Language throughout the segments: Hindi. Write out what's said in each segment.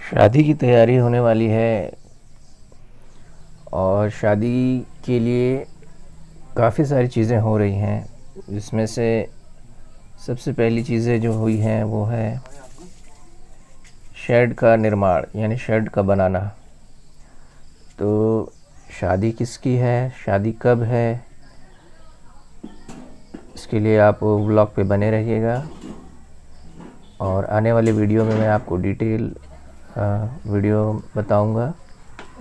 शादी की तैयारी होने वाली है और शादी के लिए काफ़ी सारी चीज़ें हो रही हैं। जिसमें से सबसे पहली चीज़ें जो हुई हैं वो है शेड का निर्माण, यानी शेड का बनाना। तो शादी किसकी है, शादी कब है, इसके लिए आप व्लॉग पे बने रहिएगा और आने वाले वीडियो में मैं आपको डिटेल वीडियो बताऊंगा,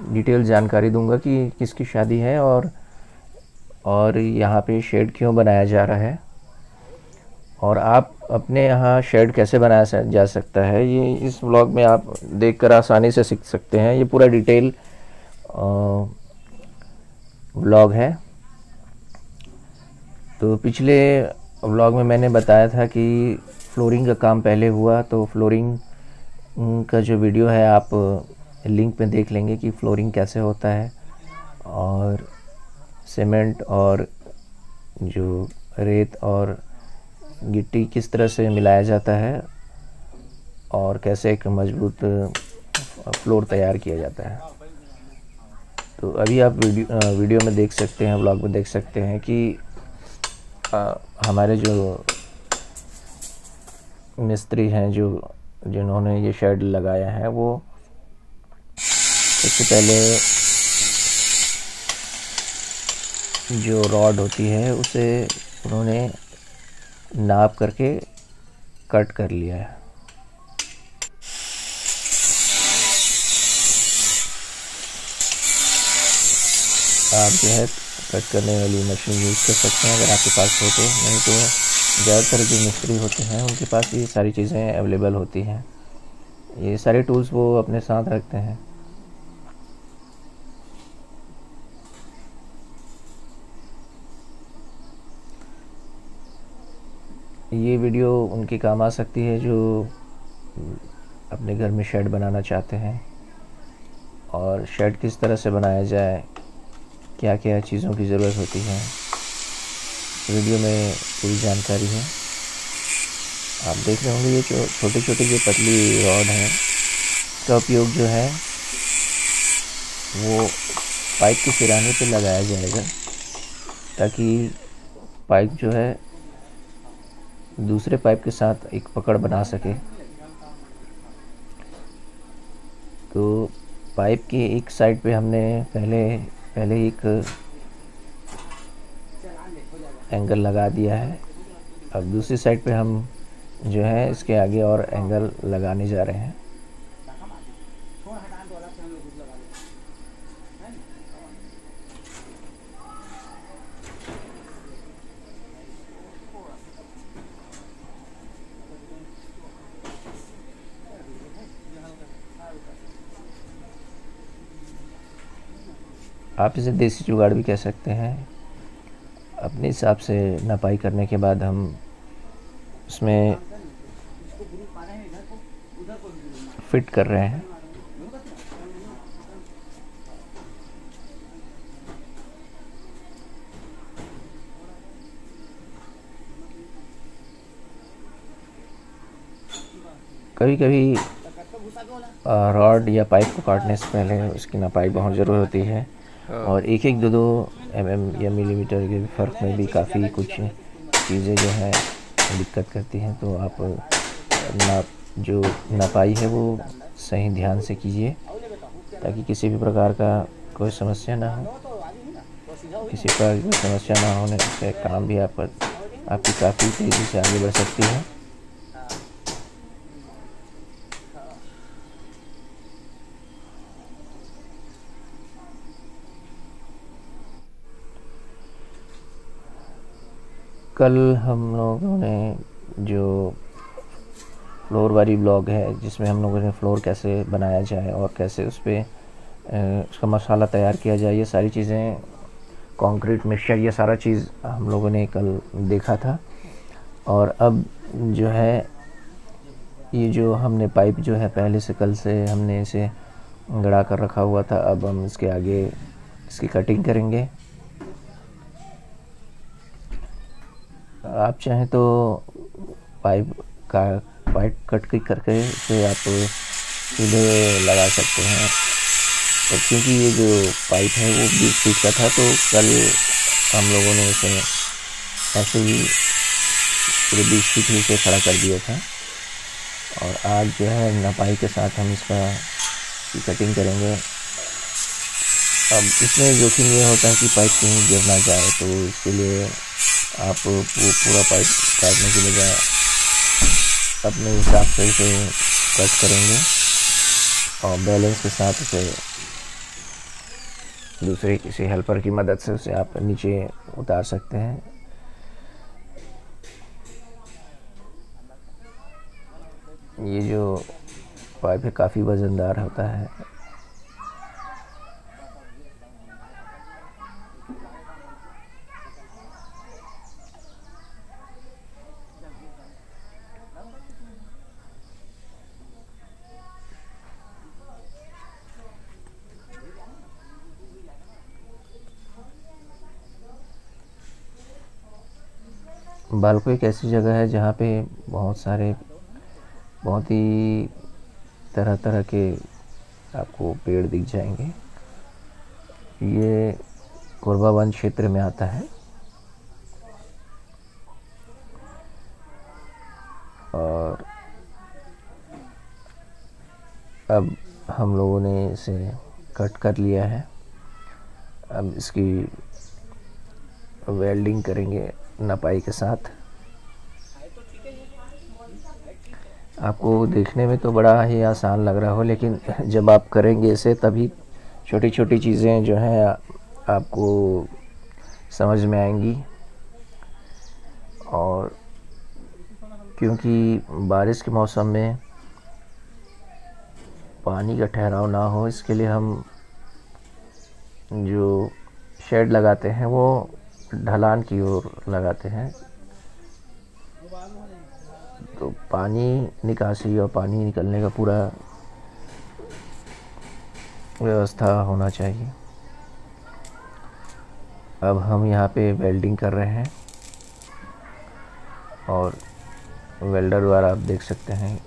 डिटेल जानकारी दूंगा कि किसकी शादी है और यहाँ पे शेड क्यों बनाया जा रहा है और आप अपने यहाँ शेड कैसे बनाया जा सकता है, ये इस व्लॉग में आप देखकर आसानी से सीख सकते हैं। ये पूरा डिटेल व्लॉग है। तो पिछले व्लॉग में मैंने बताया था कि फ्लोरिंग का काम पहले हुआ, तो फ्लोरिंग का जो वीडियो है आप लिंक में देख लेंगे कि फ्लोरिंग कैसे होता है और सीमेंट और जो रेत और गिट्टी किस तरह से मिलाया जाता है और कैसे एक मजबूत फ्लोर तैयार किया जाता है। तो अभी आप वीडियो में देख सकते हैं, व्लॉग में देख सकते हैं कि हमारे जो मिस्त्री हैं जिन्होंने ये शेड लगाया है वो सबसे पहले जो रॉड होती है उसे उन्होंने नाप करके कट कर लिया है। आप जो है कट करने वाली मशीन यूज़ कर सकते हैं अगर आपके पास हो तो, नहीं तो ज़्यादातर जो मिस्त्री होते हैं उनके पास ये सारी चीज़ें अवेलेबल होती हैं। ये सारे टूल्स वो अपने साथ रखते हैं। ये वीडियो उनके काम आ सकती है जो अपने घर में शेड बनाना चाहते हैं और शेड किस तरह से बनाया जाए, क्या क्या चीज़ों की ज़रूरत होती है, वीडियो में पूरी जानकारी है। आप देख रहे होंगे ये जो छोटे छोटे जो पतली रॉड हैं, इसका उपयोग जो है वो पाइप के सिराने पे लगाया जाएगा ताकि पाइप जो है दूसरे पाइप के साथ एक पकड़ बना सके। तो पाइप के एक साइड पे हमने पहले एक एंगल लगा दिया है। अब दूसरी साइड पे हम जो है इसके आगे और एंगल लगाने जा रहे हैं। आप इसे देसी जुगाड़ भी कह सकते हैं। अपने हिसाब से नपाई करने के बाद हम उसमें फिट कर रहे हैं। कभी कभी रॉड या पाइप को काटने से पहले उसकी नपाई बहुत ज़रूर होती है और एक एक दो mm या मिलीमीटर के फ़र्क में भी काफ़ी कुछ चीज़ें जो हैं दिक्कत करती हैं। तो आप जो नपाई है वो सही ध्यान से कीजिए ताकि किसी भी प्रकार का कोई समस्या ना हो। किसी प्रकार की समस्या ना होने से काम भी आपकी काफ़ी तेज़ी से आगे बढ़ सकती है। कल हम लोगों ने जो फ्लोर वाली ब्लॉग है जिसमें हम लोगों ने फ्लोर कैसे बनाया जाए और कैसे उस पर उसका मसाला तैयार किया जाए, ये सारी चीज़ें, कंक्रीट मिक्सचर, ये सारा चीज़ हम लोगों ने कल देखा था। और अब जो है ये जो हमने पाइप जो है पहले से कल से हमने इसे गड़ा कर रखा हुआ था, अब हम इसके आगे इसकी कटिंग करेंगे। आप चाहें तो पाइप कट करके इसे आप सीधे लगा सकते हैं। और क्योंकि ये जो पाइप है वो 20 फीट का था, तो कल हम लोगों ने इसे ऐसे ही पूरे 20 फीट ही से खड़ा कर दिया था। और आज जो है नपाई के साथ हम इसका कटिंग करेंगे। अब इसमें जोखिम ये होता है कि पाइप कहीं गिर ना जाए, तो इसके लिए आप वो पूरा पाइप काटने की बजाय अपने हिसाब से इसे कट करेंगे और बैलेंस के साथ उसे दूसरे किसी हेल्पर की मदद से उसे आप नीचे उतार सकते हैं। ये जो पाइप है काफ़ी वज़नदार होता है। बालको एक ऐसी जगह है जहाँ पे बहुत ही तरह तरह के आपको पेड़ दिख जाएंगे। ये कोरबा वन क्षेत्र में आता है और अब हम लोगों ने इसे कट कर लिया है। अब इसकी वेल्डिंग करेंगे नपाई के साथ। आपको देखने में तो बड़ा ही आसान लग रहा हो, लेकिन जब आप करेंगे इसे तभी छोटी छोटी चीज़ें जो हैं आपको समझ में आएंगी। और क्योंकि बारिश के मौसम में पानी का ठहराव ना हो, इसके लिए हम जो शेड लगाते हैं वो ढलान की ओर लगाते हैं, तो पानी निकासी और पानी निकलने का पूरा व्यवस्था होना चाहिए। अब हम यहाँ पे वेल्डिंग कर रहे हैं और वेल्डर द्वारा आप देख सकते हैं।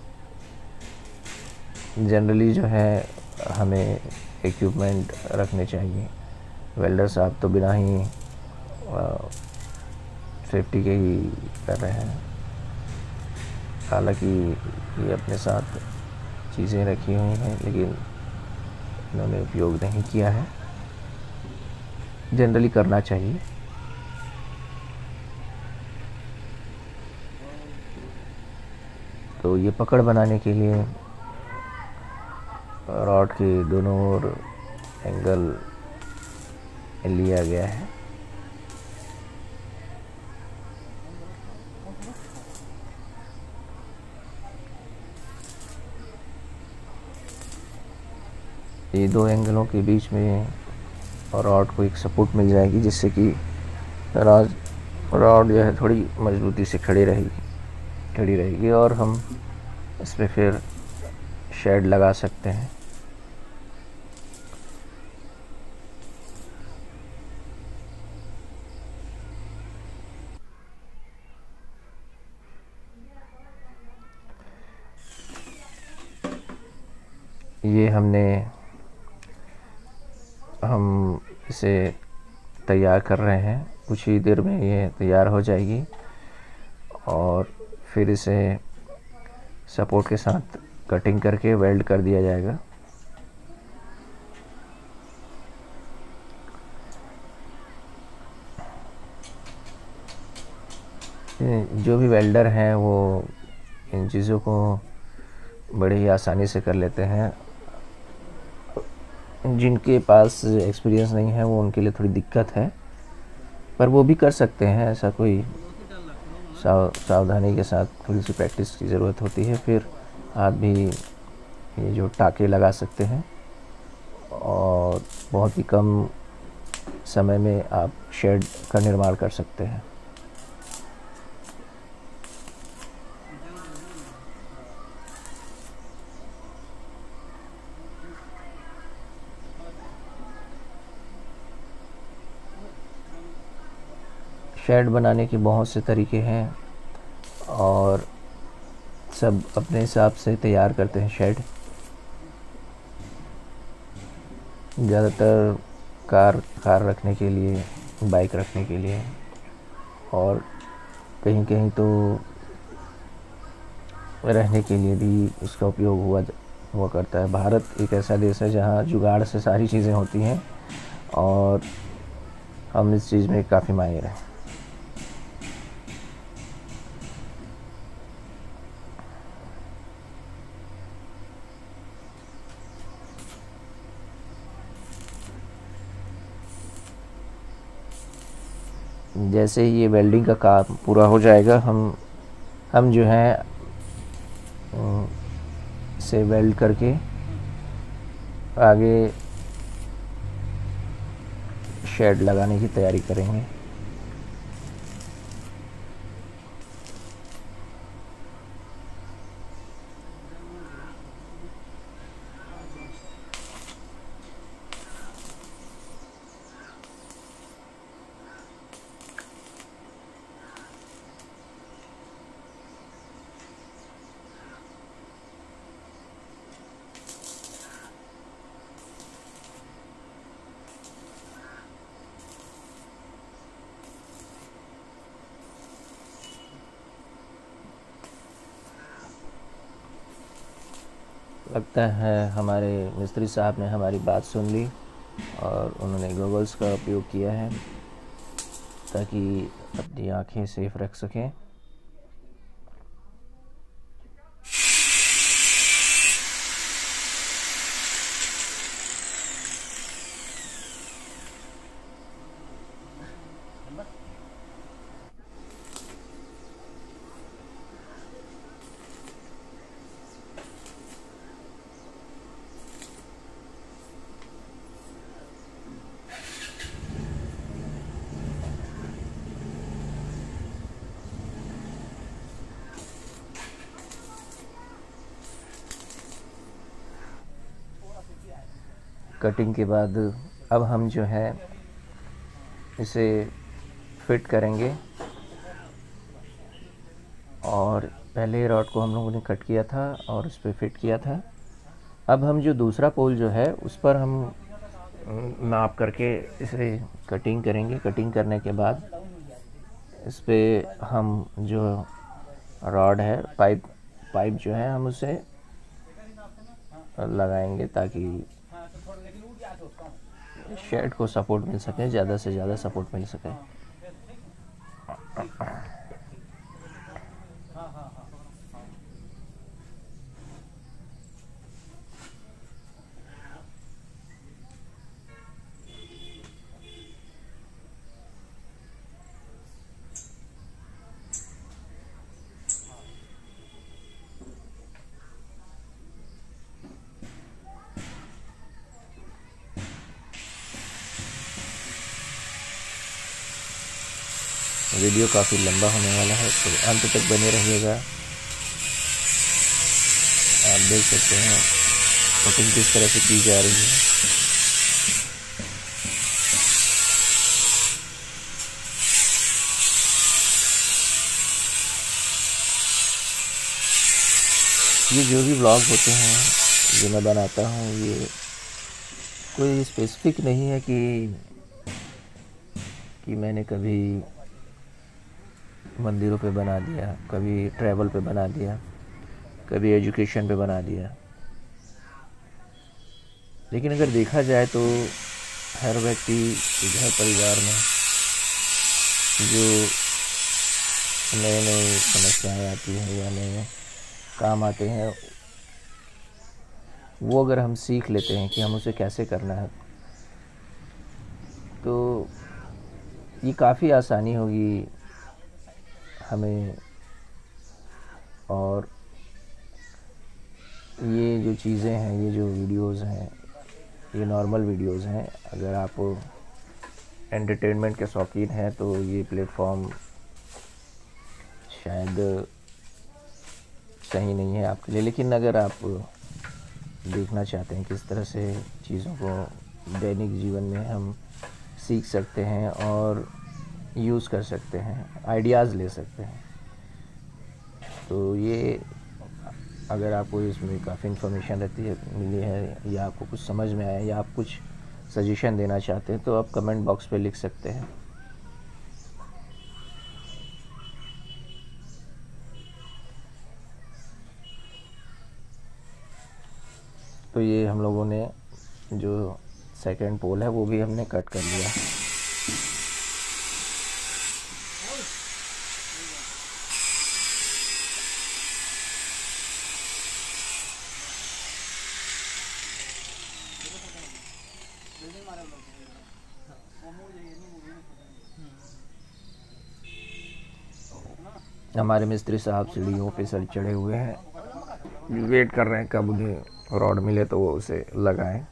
जनरली जो है हमें इक्विपमेंट रखने चाहिए। वेल्डर साहब तो बिना ही सेफ्टी के ही कर रहे हैं, हालांकि ये अपने साथ चीज़ें रखी हुई हैं लेकिन इन्होंने उपयोग नहीं किया है। जनरली करना चाहिए। तो ये पकड़ बनाने के लिए रॉड के दोनों ओर एंगल लिया गया है। ये दो एंगलों के बीच में रॉड को एक सपोर्ट मिल जाएगी, जिससे कि रॉड जो है थोड़ी मजबूती से खड़ी रहेगी और हम इस पर फिर शेड लगा सकते हैं। ये हम इसे तैयार कर रहे हैं। कुछ ही देर में ये तैयार हो जाएगी और फिर इसे सपोर्ट के साथ कटिंग करके वेल्ड कर दिया जाएगा। जो भी वेल्डर हैं वो इन चीज़ों को बड़े ही आसानी से कर लेते हैं। जिनके पास एक्सपीरियंस नहीं है वो उनके लिए थोड़ी दिक्कत है, पर वो भी कर सकते हैं। ऐसा कोई सावधानी के साथ थोड़ी सी प्रैक्टिस की ज़रूरत होती है, फिर आप भी ये जो टाके लगा सकते हैं और बहुत ही कम समय में आप शेड का निर्माण कर सकते हैं। शेड बनाने के बहुत से तरीके हैं और सब अपने हिसाब से तैयार करते हैं शेड। ज़्यादातर कार कार रखने के लिए, बाइक रखने के लिए, और कहीं कहीं तो रहने के लिए भी इसका उपयोग हुआ करता है। भारत एक ऐसा देश है जहाँ जुगाड़ से सारी चीज़ें होती हैं और हम इस चीज़ में काफ़ी माहिर हैं। जैसे ही ये वेल्डिंग का काम पूरा हो जाएगा, हम जो है से वेल्ड करके आगे शेड लगाने की तैयारी करेंगे। लगता है हमारे मिस्त्री साहब ने हमारी बात सुन ली और उन्होंने गॉगल्स का उपयोग किया है ताकि अपनी आँखें सेफ रख सकें। कटिंग के बाद अब हम जो है इसे फिट करेंगे, और पहले रॉड को हम लोगों ने कट किया था और उस पर फिट किया था। अब हम जो दूसरा पोल जो है उस पर हम नाप करके इसे कटिंग करेंगे। कटिंग करने के बाद इस पे हम जो रॉड है, पाइप जो है, हम उसे लगाएंगे ताकि शेड को सपोर्ट मिल सके, ज़्यादा से ज़्यादा सपोर्ट मिल सके। वीडियो काफ़ी लंबा होने वाला है, तो अंत तक बने रहिएगा। आप देख सकते हैं कटिंग किस तरह से की जा रही है। ये जो भी व्लॉग होते हैं जो मैं बनाता हूँ, ये कोई स्पेसिफिक नहीं है कि मैंने कभी मंदिरों पे बना दिया, कभी ट्रैवल पे बना दिया, कभी एजुकेशन पे बना दिया। लेकिन अगर देखा जाए तो हर व्यक्ति के घर परिवार में जो नए नए समस्याएं आती हैं या नए काम आते हैं, वो अगर हम सीख लेते हैं कि हम उसे कैसे करना है, तो ये काफ़ी आसानी होगी हमें। और ये जो चीज़ें हैं, ये जो वीडियोस हैं, ये नॉर्मल वीडियोस हैं। अगर आप एंटरटेनमेंट के शौकीन हैं तो ये प्लेटफॉर्म शायद सही नहीं है आपके लिए। लेकिन अगर आप देखना चाहते हैं किस तरह से चीज़ों को दैनिक जीवन में हम सीख सकते हैं और यूज़ कर सकते हैं, आइडियाज़ ले सकते हैं, तो ये अगर आपको इसमें काफ़ी इन्फॉर्मेशन रहती है मिली है, या आपको कुछ समझ में आया, या आप कुछ सजेशन देना चाहते हैं तो आप कमेंट बॉक्स पे लिख सकते हैं। तो ये हम लोगों ने जो सेकंड पोल है वो भी हमने कट कर लिया। हमारे मिस्त्री साहब सीढ़ियों पे चढ़े हुए हैं, वेट कर रहे हैं कब उन्हें रॉड मिले तो वो उसे लगाएं।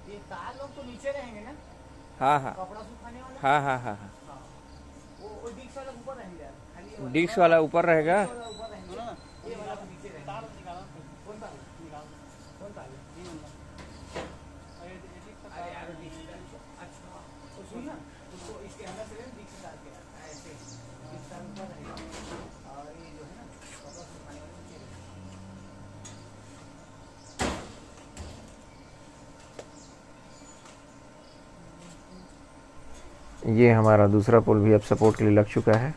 ये तार लोग तो नीचे रहेंगे ना? हाँ हाँ कपड़ा सुखाने वाला? हाँ हाँ हाँ हाँ वो डिस्क वाला ऊपर रहेंगे यार, खाली ये वाला डिस्क वाला ऊपर रहेगा। ऊपर रहेंगे ना, ये वाला तो नीचे रहेगा। तार निकालो, कौन तार निकालो, कौन तार ये वाला? अरे यार डिस्क, अच्छा तो सुन ना, उसको इसके अंदर से डिस्क डाल के ऐसे डिस्क तार ऊपर रहेगा और ये जो है ना कपड़ा सुखाने वाला नीचे रहेगा। ये हमारा दूसरा पोल भी अब सपोर्ट के लिए लग चुका है।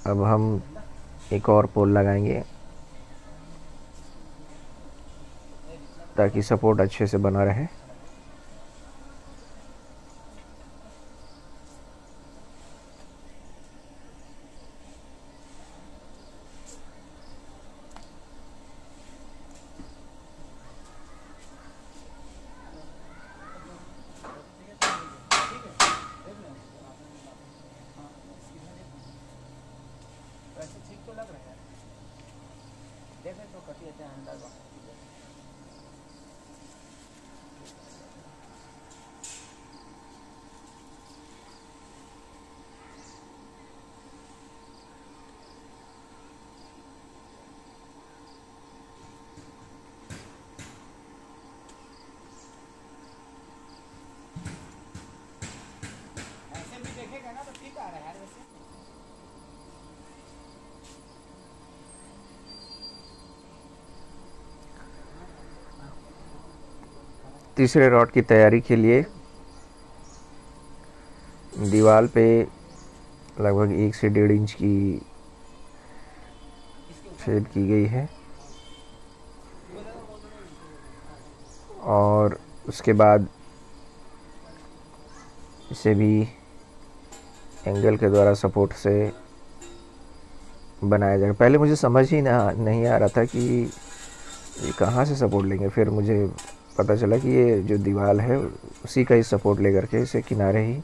अब हम एक और पोल लगाएंगे ताकि सपोर्ट अच्छे से बना रहे। वैसे ठीक तो लग रहा है, देखें तो कटी है अंदर। ऐसे भी देखेगा ना तो ठीक आ रहा है यार वैसे। तीसरे रॉड की तैयारी के लिए दीवार पे लगभग 1 से 1.5 इंच की छेद की गई है और उसके बाद इसे भी एंगल के द्वारा सपोर्ट से बनाया जाएगा। पहले मुझे समझ ही नहीं आ रहा था कि ये कहाँ से सपोर्ट लेंगे? फिर मुझे पता चला कि ये जो दीवार है उसी का ही सपोर्ट लेकर के इसे किनारे ही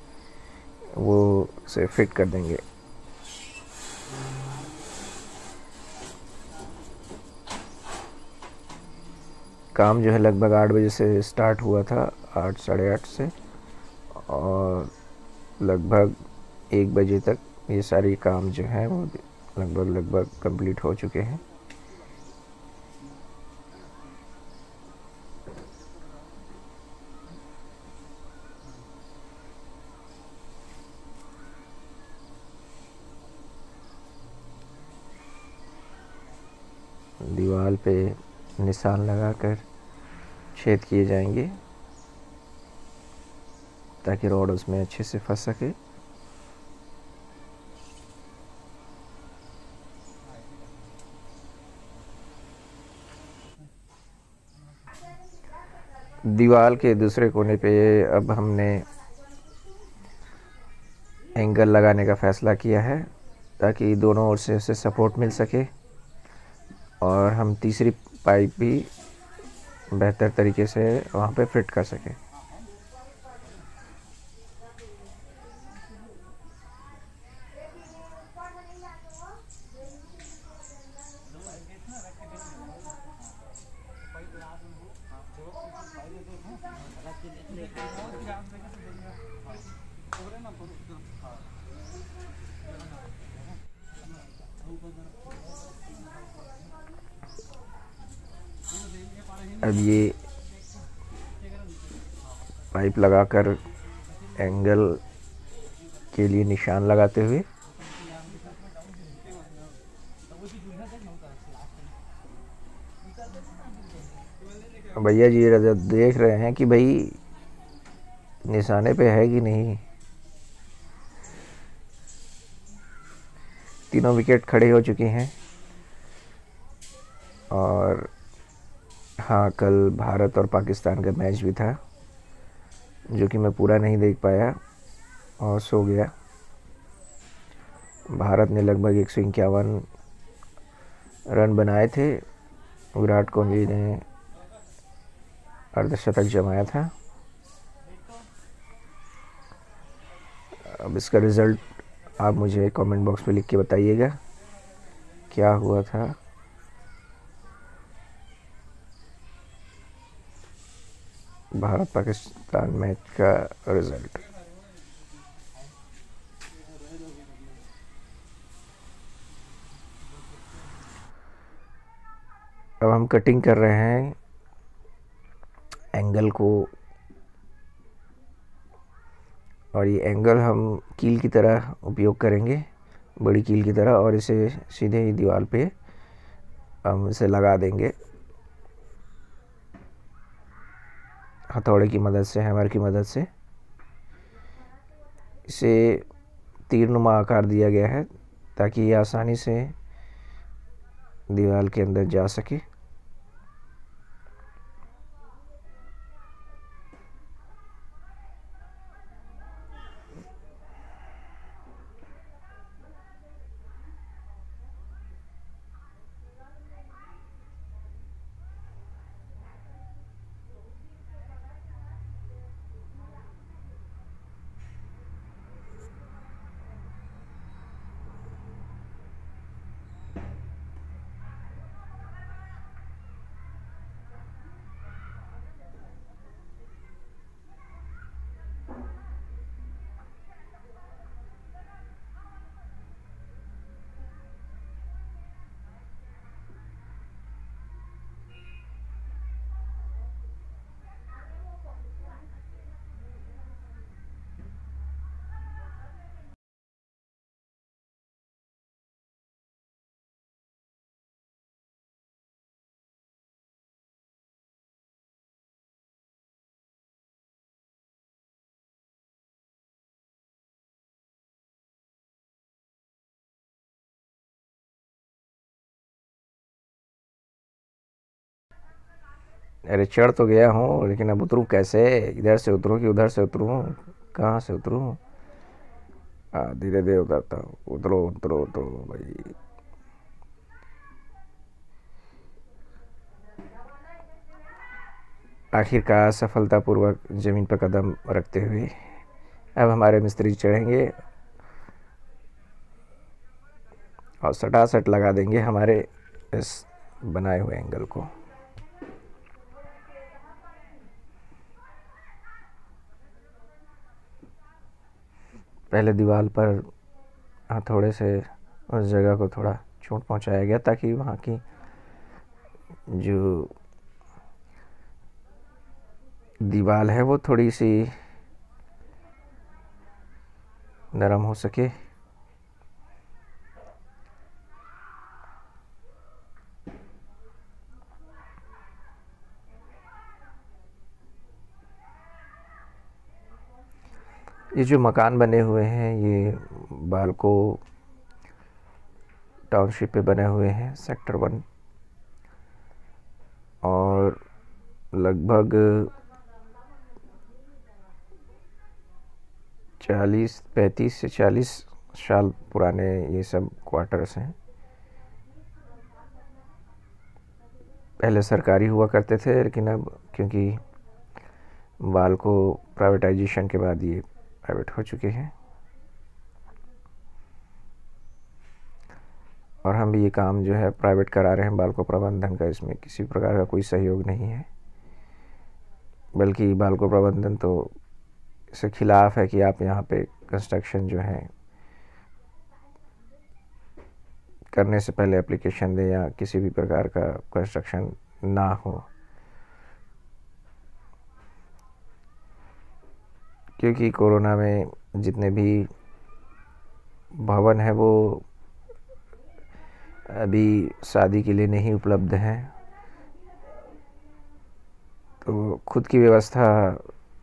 वो से फिट कर देंगे। काम जो है लगभग 8 बजे से स्टार्ट हुआ था, 8 साढ़े 8 से, और लगभग 1 बजे तक ये सारी काम जो है वो लगभग कंप्लीट हो चुके हैं। दीवार पे निशान लगाकर छेद किए जाएंगे ताकि रॉड उसमें अच्छे से फंस सके। दीवार के दूसरे कोने पे अब हमने एंगल लगाने का फ़ैसला किया है ताकि दोनों ओर से उसे सपोर्ट मिल सके और हम तीसरी पाइप भी बेहतर तरीके से वहाँ पे फिट कर सकें। अब ये पाइप लगाकर एंगल के लिए निशान लगाते हुए भैया जी देख रहे हैं कि भाई निशाने पे है कि नहीं। तीनों विकेट खड़े हो चुके हैं और हाँ, कल भारत और पाकिस्तान का मैच भी था जो कि मैं पूरा नहीं देख पाया और सो गया। भारत ने लगभग 151 रन बनाए थे। विराट कोहली ने अर्धशतक जमाया था। अब इसका रिज़ल्ट आप मुझे कमेंट बॉक्स में लिख के बताइएगा क्या हुआ था। भारत पाकिस्तान मैच का रिज़ल्ट। अब हम कटिंग कर रहे हैं एंगल को, और ये एंगल हम कील की तरह उपयोग करेंगे, बड़ी कील की तरह, और इसे सीधे ही दीवार पे हम इसे लगा देंगे हथौड़े की मदद से, हैमर की मदद से। इसे तीरनुमा आकार दिया गया है ताकि ये आसानी से दीवार के अंदर जा सके। अरे चढ़ तो गया हूँ, लेकिन अब उतरूँ कैसे? इधर से उतरूँ कि उधर से उतरूँ? कहाँ से उतरूँ? धीरे धीरे उतरता हूँ। उतरो उतरो उतरो भाई। आखिरकार सफलतापूर्वक ज़मीन पर कदम रखते हुए अब हमारे मिस्त्री चढ़ेंगे और सटासट लगा देंगे हमारे इस बनाए हुए एंगल को। पहले दीवार पर हथौड़े से उस जगह को थोड़ा चोट पहुंचाया गया ताकि वहाँ की जो दीवार है वो थोड़ी सी नरम हो सके। ये जो मकान बने हुए हैं ये बालको टाउनशिप पे बने हुए हैं, सेक्टर 1, और लगभग 35 से 40 साल पुराने ये सब क्वार्टर्स हैं। पहले सरकारी हुआ करते थे, लेकिन अब क्योंकि बालको प्राइवेटाइजेशन के बाद ये प्राइवेट हो चुके हैं और हम भी ये काम जो है प्राइवेट करा रहे हैं बालको प्रबंधन का। इसमें किसी प्रकार का कोई सहयोग नहीं है, बल्कि बालको प्रबंधन तो इसके खिलाफ है कि आप यहाँ पे कंस्ट्रक्शन जो है करने से पहले एप्लीकेशन दें या किसी भी प्रकार का कंस्ट्रक्शन ना हो, क्योंकि कोरोना में जितने भी भवन है वो अभी शादी के लिए नहीं उपलब्ध हैं, तो खुद की व्यवस्था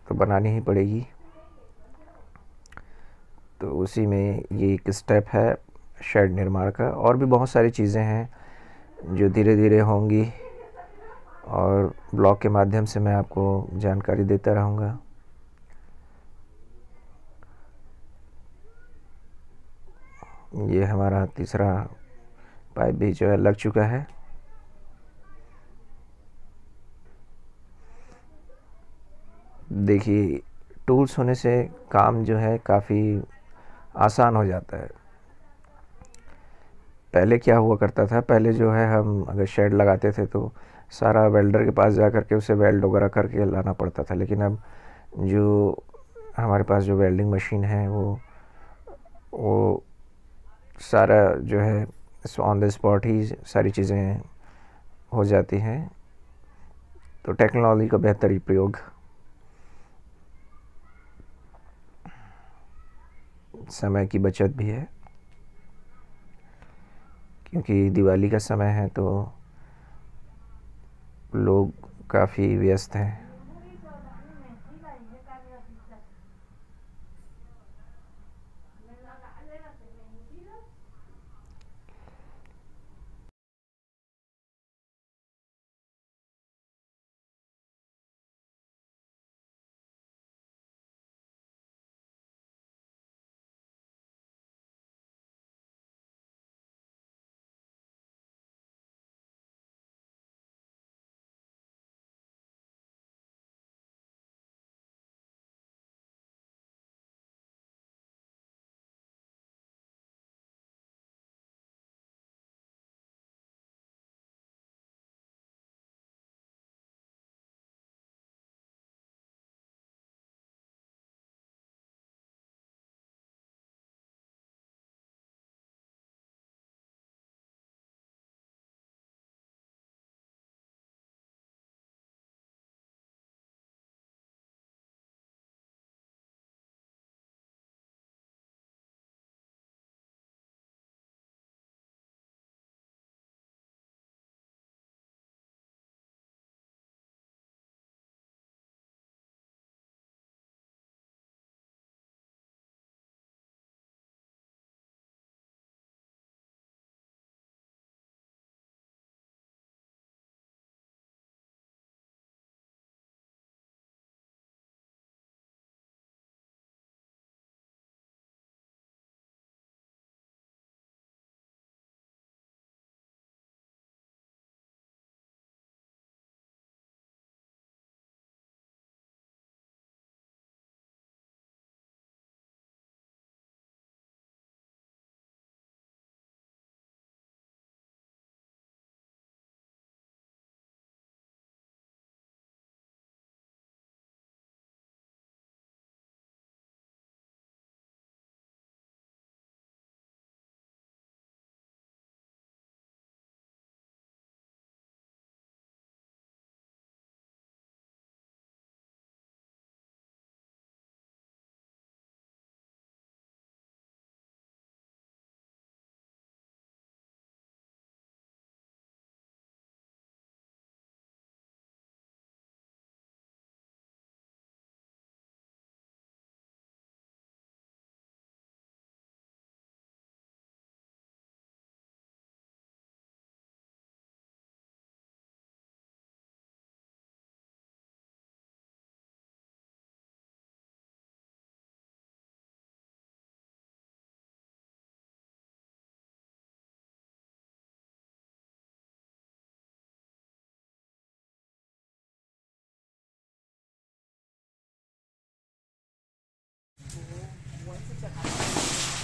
तो बनानी ही पड़ेगी। तो उसी में ये एक स्टेप है शेड निर्माण का। और भी बहुत सारी चीज़ें हैं जो धीरे धीरे होंगी और ब्लॉग के माध्यम से मैं आपको जानकारी देता रहूँगा। ये हमारा तीसरा पाइप भी जो है लग चुका है। देखिए, टूल्स होने से काम जो है काफ़ी आसान हो जाता है। पहले क्या हुआ करता था, पहले जो है हम अगर शेड लगाते थे तो सारा वेल्डर के पास जा करके उसे वेल्ड वगैरह करके लाना पड़ता था, लेकिन अब जो हमारे पास जो वेल्डिंग मशीन है वो सारा जो है ऑन द स्पॉट ही सारी चीज़ें हो जाती हैं। तो टेक्नोलॉजी का बेहतर प्रयोग, समय की बचत भी है, क्योंकि दिवाली का समय है तो लोग काफ़ी व्यस्त हैं।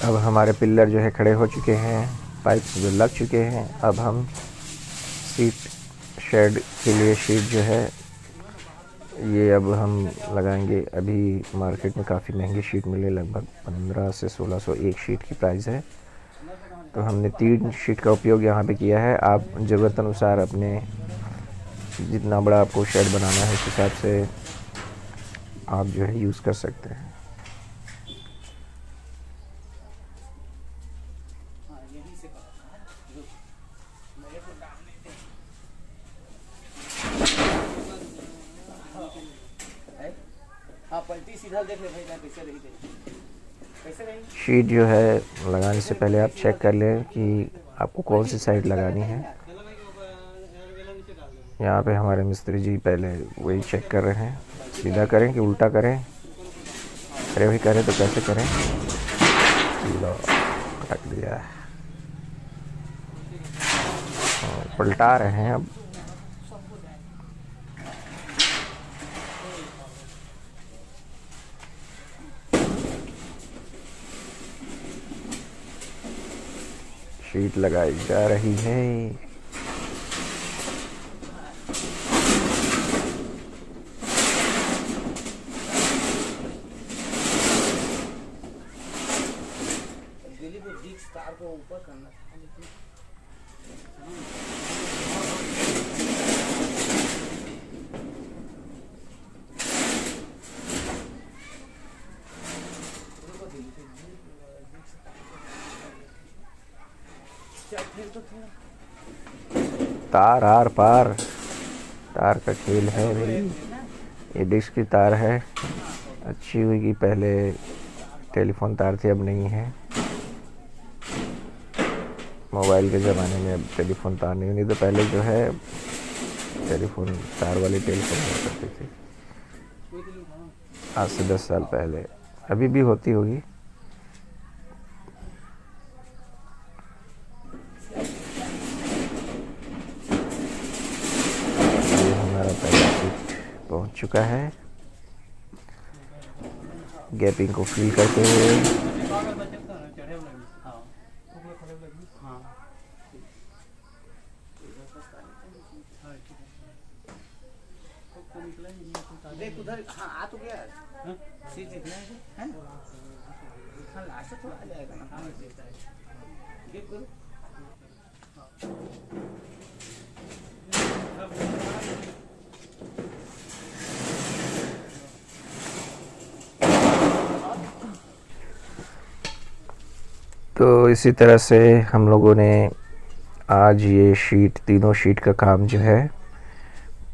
अब हमारे पिलर जो है खड़े हो चुके हैं, पाइप्स जो लग चुके हैं। अब हम सीट शेड के लिए शीट जो है ये अब हम लगाएंगे। अभी मार्केट में काफ़ी महंगी शीट मिले, लगभग 1500 से 1600 एक शीट की प्राइस है। तो हमने 3 शीट का उपयोग यहाँ पे किया है। आप ज़रूरत अनुसार अपने जितना बड़ा आपको शेड बनाना है उस हिसाब से आप जो है यूज़ कर सकते हैं। हाँ पलटी सीधा देख ले भाई कैसे रही कैसे रही। शीट जो है लगाने से पहले आप चेक कर लें कि आपको कौन सी साइड लगानी है। यहाँ पे हमारे मिस्त्री जी पहले वही चेक कर रहे हैं, सीधा करें कि उल्टा करें, अरे वही करें तो कैसे करें। लो पटक दिया, पलटा रहे हैं अब। शीट लगाई जा रही है। तार को ऊपर करना तार आर पार, तार का खेल है भाई। ये डिश की तार है, अच्छी हुई कि पहले टेलीफोन तार थी, अब नहीं है। मोबाइल के ज़माने में अब टेलीफोन तार नहीं तो पहले जो है टेलीफोन तार वाली टेलीफोन हुआ करती थी, आज से 10 साल पहले। अभी भी होती होगी। ये हमारा पहला शीट पहुंच चुका है। गैपिंग को फिल करते हुए देख उधर। हाँ आ तो गया है, सीट इतना है हाँ लास्ट थोड़ा आ जाएगा ना। हाँ देख करो तो इसी तरह से हम लोगों ने आज ये शीट, तीनों शीट का काम जो है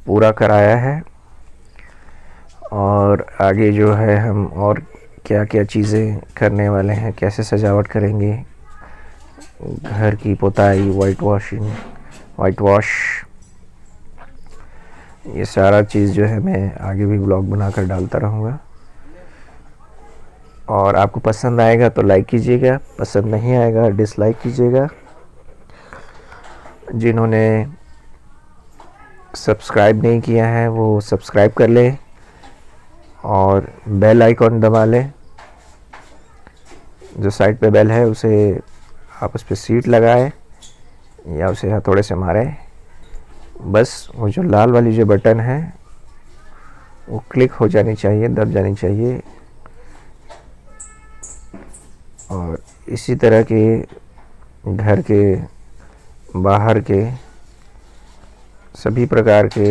पूरा कराया है। और आगे जो है हम और क्या क्या चीज़ें करने वाले हैं, कैसे सजावट करेंगे, घर की पुताई, वाइट वॉश, ये सारा चीज़ जो है मैं आगे भी ब्लॉग बनाकर डालता रहूँगा। और आपको पसंद आएगा तो लाइक कीजिएगा, पसंद नहीं आएगा डिसलाइक कीजिएगा। जिन्होंने सब्सक्राइब नहीं किया है वो सब्सक्राइब कर लें और बेल आइकॉन दबा लें। जो साइड पे बेल है उसे आप उस पर सीट लगाएं या उसे हथौड़े से मारें। बस वो जो लाल वाली जो बटन है वो क्लिक हो जानी चाहिए, दब जानी चाहिए। और इसी तरह के घर के बाहर के सभी प्रकार के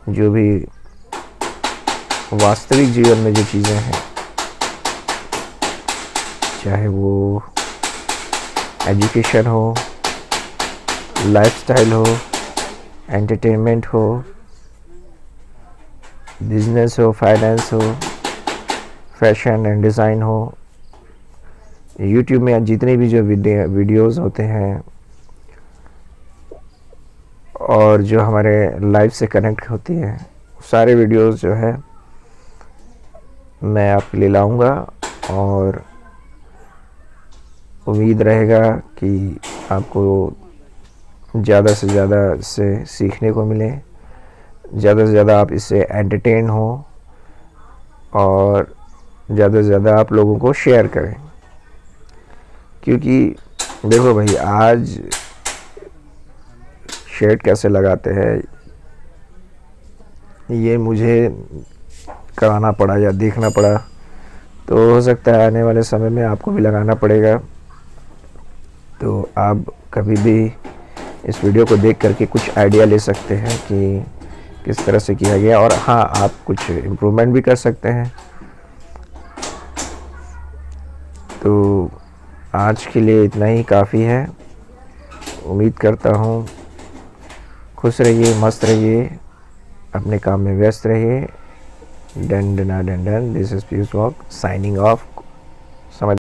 जो भी वास्तविक जीवन में जो चीज़ें हैं, चाहे वो एजुकेशन हो, लाइफस्टाइल हो, एंटरटेनमेंट हो, बिजनेस हो, फाइनेंस हो, फैशन एंड डिज़ाइन हो, यूट्यूब में जितने भी जो वीडियोस होते हैं और जो हमारे लाइफ से कनेक्ट होती हैं, सारे वीडियोस जो है मैं आपके लिए लाऊंगा। और उम्मीद रहेगा कि आपको ज़्यादा से ज़्यादा इससे सीखने को मिले, ज़्यादा से ज़्यादा आप इससे एंटरटेन हो और ज़्यादा से ज़्यादा आप लोगों को शेयर करें। क्योंकि देखो भाई, आज शेड कैसे लगाते हैं ये मुझे कराना पड़ा या देखना पड़ा, तो हो सकता है आने वाले समय में आपको भी लगाना पड़ेगा। तो आप कभी भी इस वीडियो को देख करके कुछ आइडिया ले सकते हैं कि किस तरह से किया गया, और हाँ, आप कुछ इम्प्रूवमेंट भी कर सकते हैं। तो आज के लिए इतना ही काफ़ी है। उम्मीद करता हूँ खुश रहिए, मस्त रहिए, अपने काम में व्यस्त रहिए। Done done done done. This is Piyush walk signing off. समझ